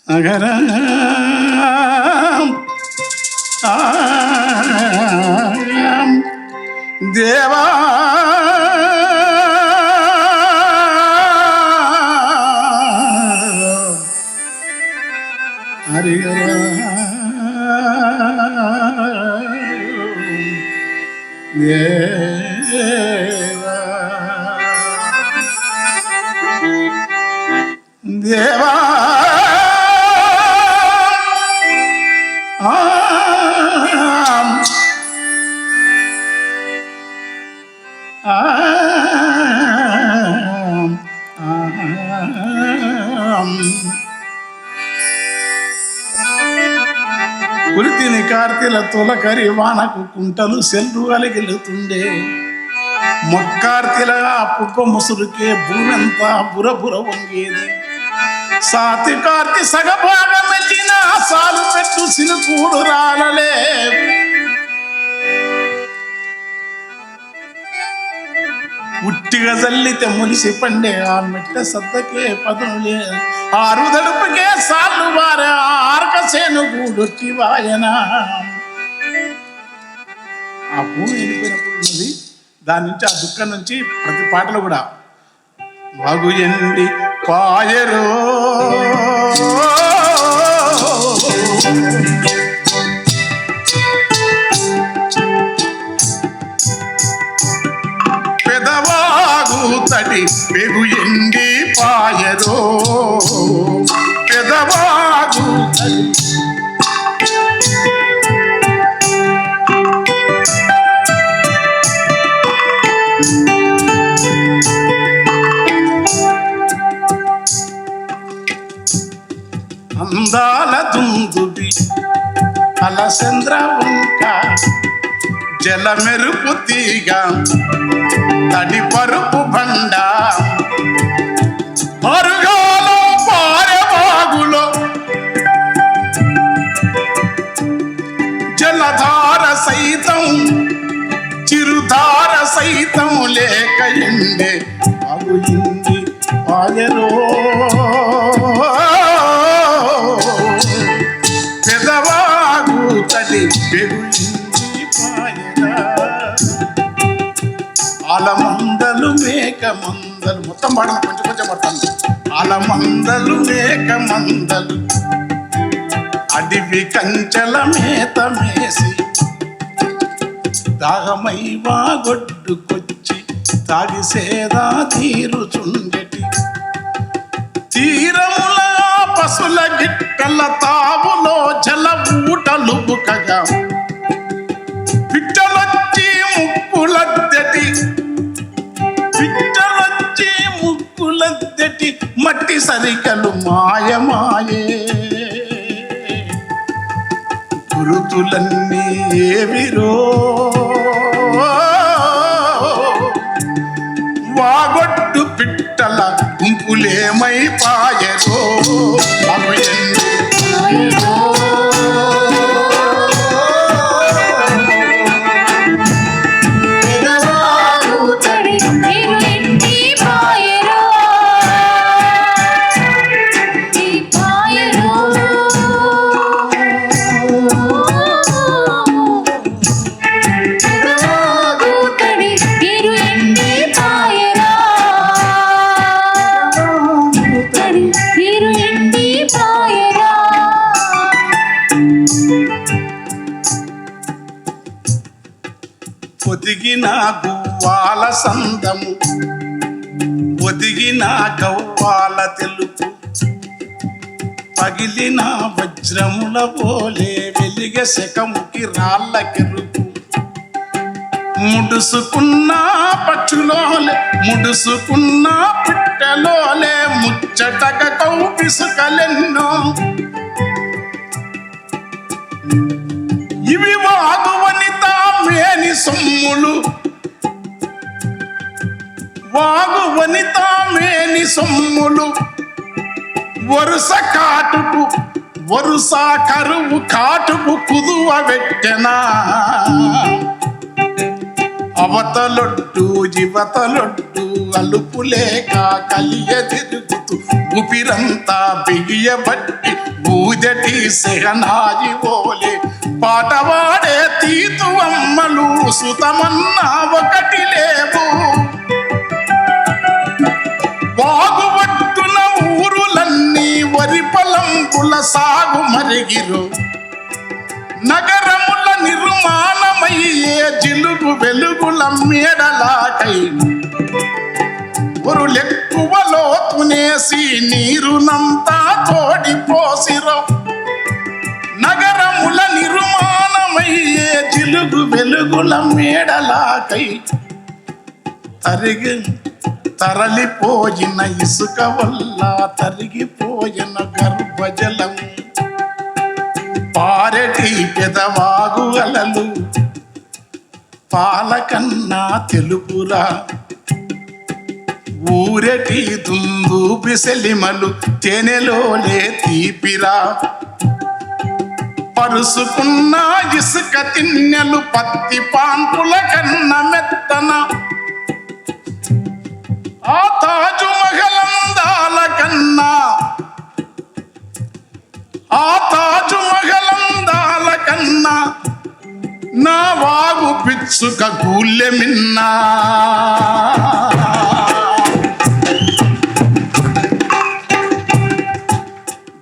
అగర దేవా హరిహర దేవా దేవా కురితిని కార్తెల తొలకరి వానకు కుంటలు సెల్లు అలిగిలుతుండే మొక్కార్తెలగా పుక్క ముసురుకే భూమంతా బురబుర వంగేది సాతి కార్తి సగభాగ మెల్లిన సాలు పెట్టు సినుకూడు రాలలే ఉట్టిగా జల్లితే ములిసి పండే ఆ మెట్ట సద్దకే పదనులే ఆరు దడుపుకే సార్లు వారే ఆర్క సేను గూడొట్టి వాయన ఆ భూమి వెళ్ళిపోయినప్పుడు ఉన్నది దాని నుంచి ఆ దుఃఖం నుంచి ప్రతి పాటలు కూడా వాగు ఎండి పాయరో పెదవాగు తడి పెగు ఎండి పాయరో పెదవాగు తడి అందాల దుందుబి అలచంద్ర వంక జల మెరుపు తీగ తడి పరుపు బండ మరుగాలో పారెవాగులో జలధార సైతం చిరుధార సైతం లేక ఎండే బాగు ఇంది పాయరో పెదవాగు తడి పెగుయింది పాయరా ఆలమందలు మేక మందలు మొత్తం పాడను కొంచెం కొంచెం పడతాను ఆలమందలు మేక మందలు అడివి కంచెల మేత మేసి దాహమై వాగొడ్డుకొచ్చి తాగిసేదా తీరుచుండెటి తీరముల పశుల గిట్టల తావులో జల ఊటలు బుకగా పిట్టలొచ్చి ముక్కులద్దెటి పిట్టలొచ్చి ముక్కులద్దెటి మట్టి సరికలు మాయమాయే గురుతులన్నీ ఏవిరో వాగొట్టు పిట్టల గుంపులేమై పాయరో ఒదిగిన గువ్వాల సందము ఒదిగిన గవ్వాల తెలుపు పగిలిన వజ్రముల పోలే వెలిగ శకముకి రాళ్ళ కెరుపు ముడుసుకున్న పక్షులోలే ముడుసుకున్న పిట్టలోలే ముచ్చటక కౌపిసుకలెన్నో ఇవి వాగు వనిత మేని సొమ్ములు వాగు వనిత మేని సొమ్ములు వరుస కాటుకు వరుస కరువు కాటుకు కుదువ వెట్టెనా అవతలొట్టు యువతలొట్టు అలుపులేక కలియ తిరుగుతూ ఊపిరంతా బిగియబట్టి ఊదటి సెహనాజి ఓలే పాటవాడే తీతు అమ్మలు సుతమన్నా ఒకటి లేవు వాగుబట్టున ఊరులన్నీ వరి పొలంకుల సాగు మరిగిరు నగరముల నిర్మాణమయ్యే జిలుగు వెలుగుల మేడలాటై ఒరులెక్కువలో తునేసి నీరునంతా తోడిపోసిరో నగరముల నిర్మాణమయ్యే జిలుగు వెలుగుల మేడలాటై తరలిపోయిన ఇసుక వల్ల తరిగిపోయిన గర్భజలం పారెటి పెదవాగు అలలు పాలకన్నా తెలుపురా ఊరెటి దుందు బిసెలిమలు తేనెలోలే తీపిరా పరుసుకున్న ఇసుక తిన్నెలు పత్తి పాన్పుల కన్న మెత్తన ఆ తాజు మహలందాల కన్నా ఆ తాజు మహలందాల కన్నా నా వాగు పిచ్చుక గూళ్ళె మిన్నా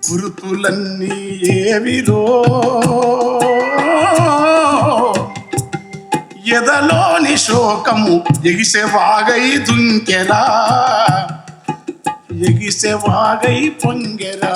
గురుతులన్నీ ఏవిరో ఎదలోని శోకము ఎగిసెవాగై దుంకెరా ఎగిసెవాగై పొంగెరా